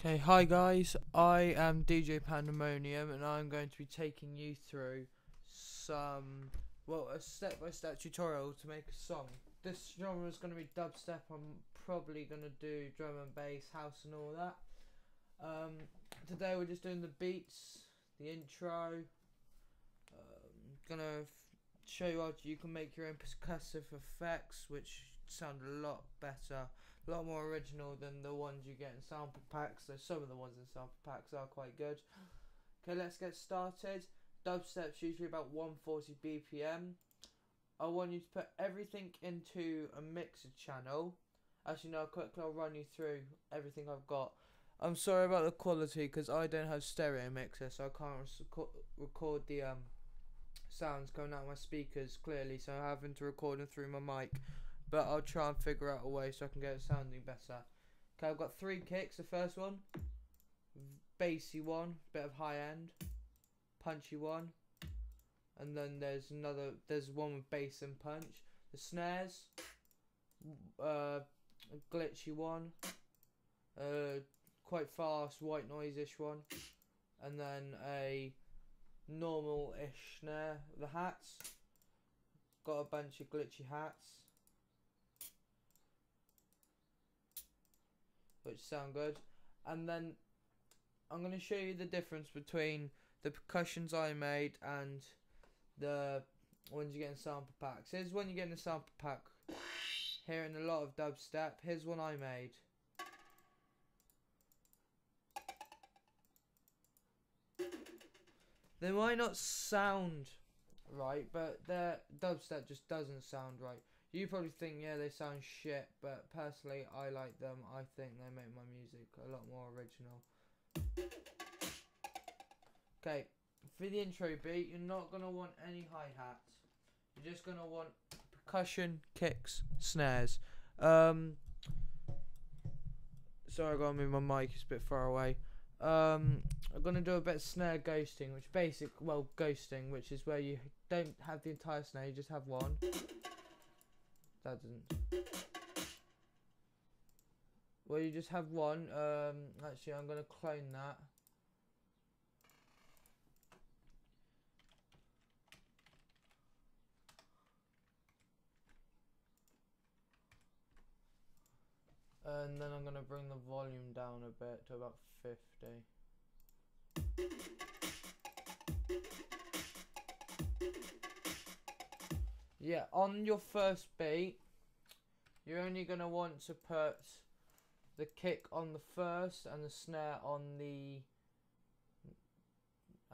Okay, hi guys, I am DJ Pandamonium and I'm going to be taking you through a step-by-step tutorial to make a song. This genre is going to be dubstep. I'm probably going to do drum and bass, house and all that. Today we're just doing the beats, the intro. Gonna show you how you can make your own percussive effects, which sound a lot better, a lot more original than the ones you get in sample packs. So some of the ones in sample packs are quite good. Okay, let's get started. Dubstep's usually about 140 BPM. I want you to put everything into a mixer channel. Actually, no, quickly I'll run you through everything I've got. I'm sorry about the quality because I don't have stereo mixer, so I can't record the sounds coming out of my speakers clearly, so I'm having to record them through my mic, but I'll try and figure out a way so I can get it sounding better. Okay, I've got 3 kicks. The first one, bassy one, bit of high end, punchy one, and then there's one with bass and punch. The snares, a glitchy one, quite fast white noise-ish one, and then a normal-ish snare. The hats, got a bunch of glitchy hats which sound good. And then I'm going to show you the difference between the percussions I made and the ones you get in sample packs. Here's one you get in a sample pack, hearing a lot of dubstep. Here's one I made. They might not sound right, but their dubstep just doesn't sound right. You probably think, yeah, they sound shit, but personally, I like them. I think they make my music a lot more original. Okay, for the intro beat, you're not going to want any hi-hats. You're just going to want percussion, kicks, snares. Sorry, I got to move my mic, it's a bit far away. I'm gonna do a bit of snare ghosting, which is where you don't have the entire snare, you just have one. That doesn't. Well, you just have one. Actually, I'm gonna clone that. And then I'm gonna bring the volume down a bit to about 50. Yeah, on your first beat, you're only going to want to put the kick on the first and the snare on the...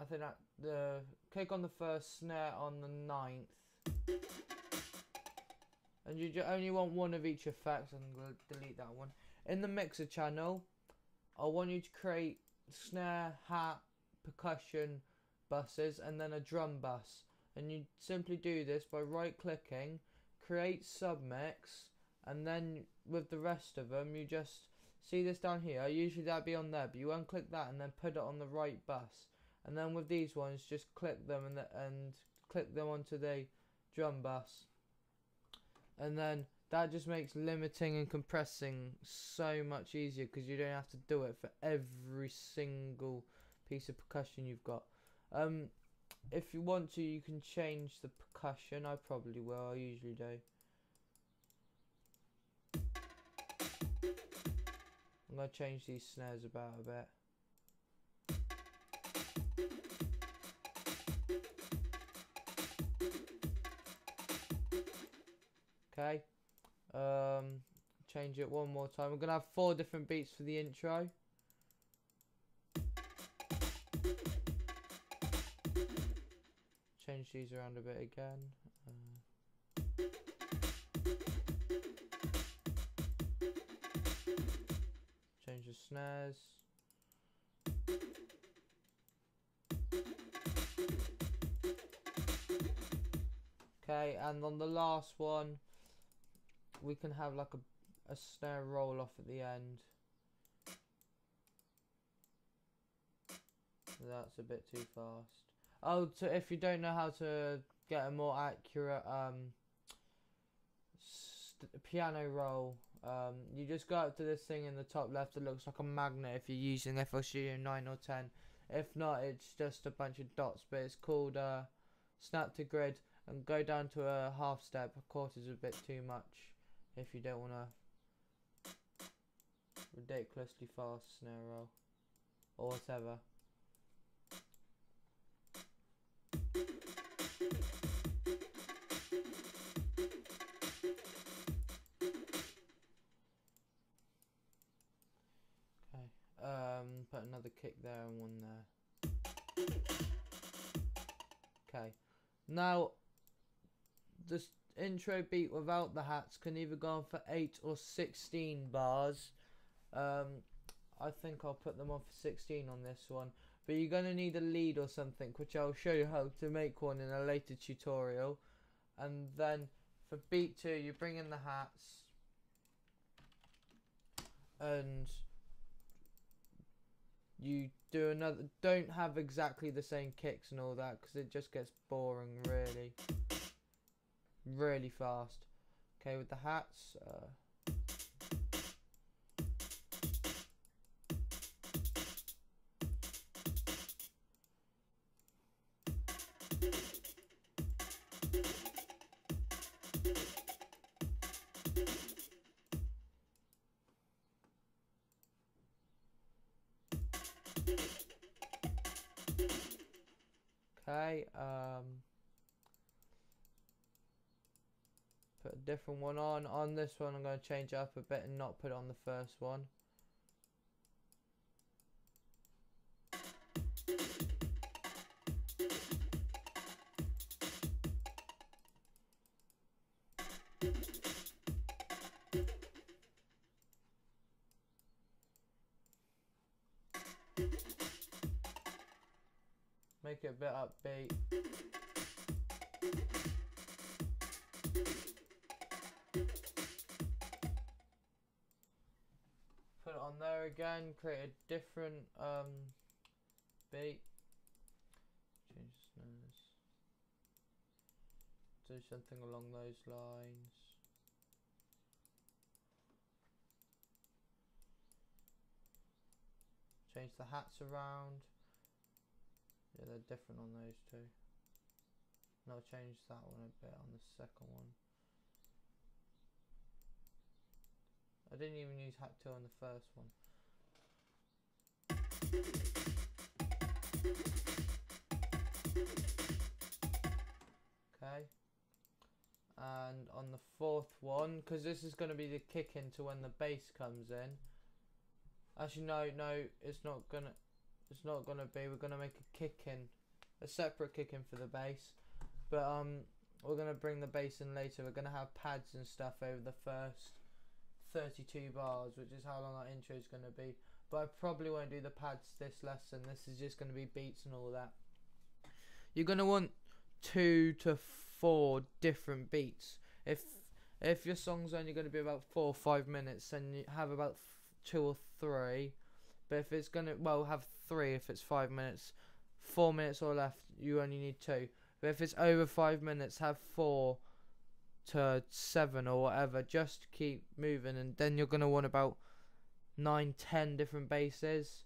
I think that the kick on the first, snare on the 9th. And you only want one of each effect. I'm going to delete that one. In the mixer channel, I want you to create snare, hat, percussion buses, and then a drum bus. And you simply do this by right clicking, create submix, and then with the rest of them you just see this down here. Usually that'd be on there, but you unclick that and then put it on the right bus. And then with these ones, just click them and click them onto the drum bus. And then that just makes limiting and compressing so much easier because you don't have to do it for every single piece of percussion you've got. If you want to, you can change the percussion. I probably will. I usually do. I'm going to change these snares about a bit. Okay. Change it one more time. We're going to have 4 different beats for the intro. Change these around a bit again. Change the snares. Okay, and on the last one, we can have like a snare roll off at the end. That's a bit too fast. Oh, so if you don't know how to get a more accurate piano roll, You just go up to this thing in the top left that looks like a magnet if you're using FL Studio 9 or 10. If not, it's just a bunch of dots, but it's called Snap to Grid, and go down to a half step. A quarter is a bit too much if you don't want a ridiculously fast snare roll or whatever. Put another kick there and one there. Okay, now this intro beat without the hats can either go on for 8 or 16 bars. I think I'll put them on for 16 on this one, but you're going to need a lead or something, which I'll show you how to make one in a later tutorial. And then for beat 2 you bring in the hats and you do another. Don't have exactly the same kicks and all that, because it just gets boring really fast. Okay, with the hats, okay, put a different one on. On this one I'm going to change it up a bit and not put it on the first one. Make it a bit upbeat. Put it on there again, create a different beat. Change the snares. Do something along those lines. Change the hats around. Yeah, they're different on those two. And I'll change that one a bit on the second one. I didn't even use hat 2 on the first one. Okay. And on the fourth one, because this is going to be the kick into when the bass comes in. Actually, no, it's not gonna be. We're gonna make a kick in, a separate kick in for the bass, but we're gonna bring the bass in later. We're gonna have pads and stuff over the first 32 bars, which is how long our intro is gonna be. But I probably won't do the pads this lesson. This is just gonna be beats and all that. You're gonna want 2 to 4 different beats. If your song's only gonna be about 4 or 5 minutes, then you have about 2 or 3. But if it's gonna, well, have 3 if it's 5 minutes. 4 minutes or left, you only need 2. But if it's over 5 minutes, have 4 to 7 or whatever. Just keep moving, and then you're gonna want about 9, 10 different basses,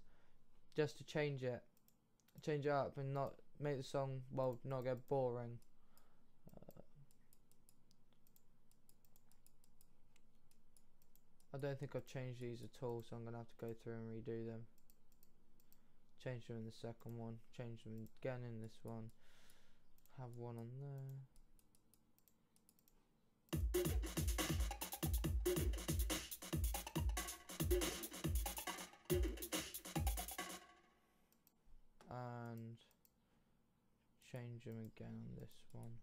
just to change it up and not make the song, well, not get boring. I don't think I've changed these at all, so I'm going to have to go through and redo them. Change them in the second one, change them again in this one, have one on there. And change them again on this one.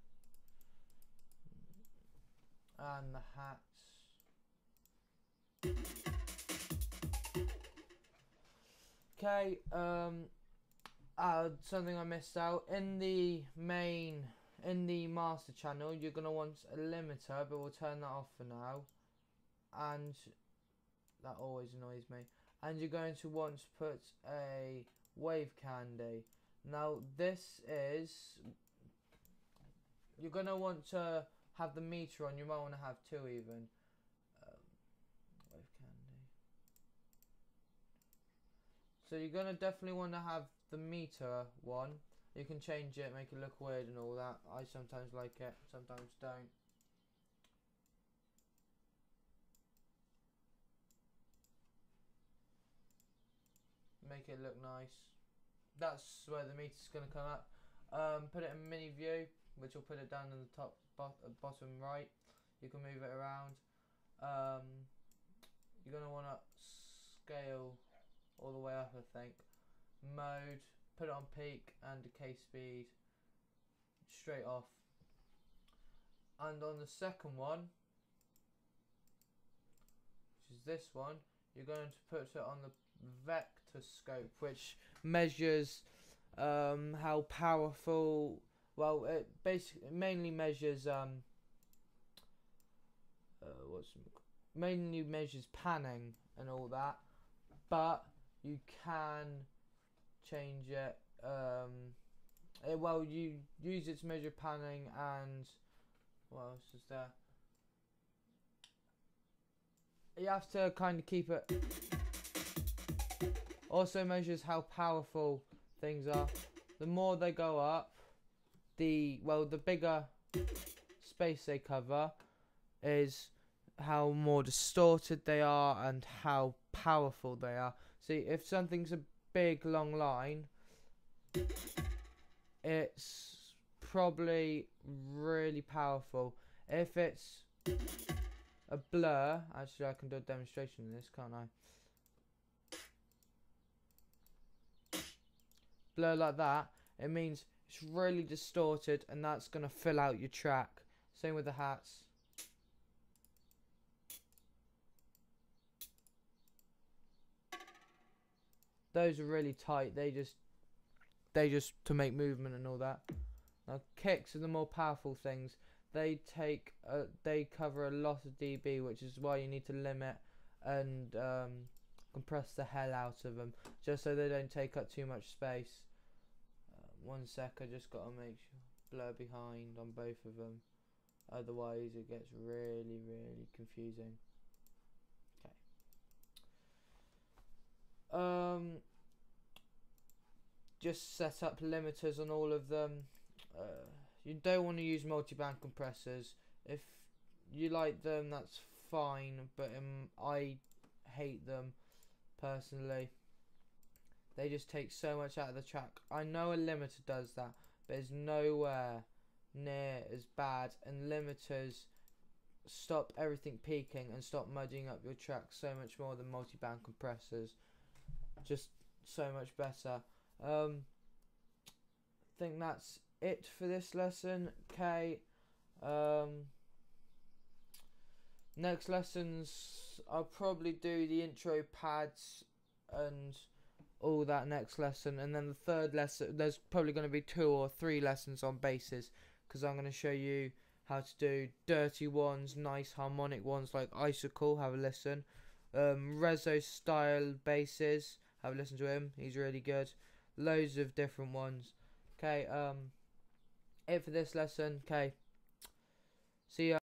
And the hats. Okay, something I missed out. In the master channel, you're going to want a limiter, but we'll turn that off for now. And that always annoys me. And you're going to want to put a wave candy. Now this is, you're going to want to have the meter on. You might want to have 2 even. So you're gonna definitely want to have the meter one. You can change it, make it look weird and all that. I sometimes like it, sometimes don't. Make it look nice. That's where the meter's gonna come up. Put it in mini view, which will put it down in the top bottom right. You can move it around. You're gonna want to scale all the way up, I think. Mode, put it on peak, and decay speed straight off. And on the second one, which is this one, you're going to put it on the vector scope, which measures how powerful. Well, it basically mainly measures mainly measures panning and all that, but you can change it. Well, you use it to measure panning, and what else is there? You have to kind of keep it. Also measures how powerful things are. The more they go up, the bigger space they cover is how more distorted they are and how powerful they are. See, if something's a big long line, it's probably really powerful. If it's a blur, actually I can do a demonstration of this, can't I? Blur like that, it means it's really distorted, and that's gonna fill out your track. Same with the hats. Those are really tight. They just to make movement and all that. Now kicks are the more powerful things. They cover a lot of dB, which is why you need to limit and compress the hell out of them, just so they don't take up too much space. One sec, I just gotta make sure blur behind on both of them, otherwise it gets really confusing. Okay. Just set up limiters on all of them. You don't want to use multi-band compressors. If you like them, that's fine, but I hate them personally. They just take so much out of the track. I know a limiter does that, but it's nowhere near as bad, and limiters stop everything peaking and stop muddying up your track so much more than multi-band compressors. Just so much better. I think that's it for this lesson. Okay. Next lessons, I'll probably do the intro pads and all that next lesson, and then the third lesson there's probably going to be 2 or 3 lessons on basses, because I'm going to show you how to do dirty ones, nice harmonic ones like Icicle. Have a listen. Rezo style basses, have a listen to him, he's really good. Loads of different ones. Okay, it for this lesson. Okay, see ya.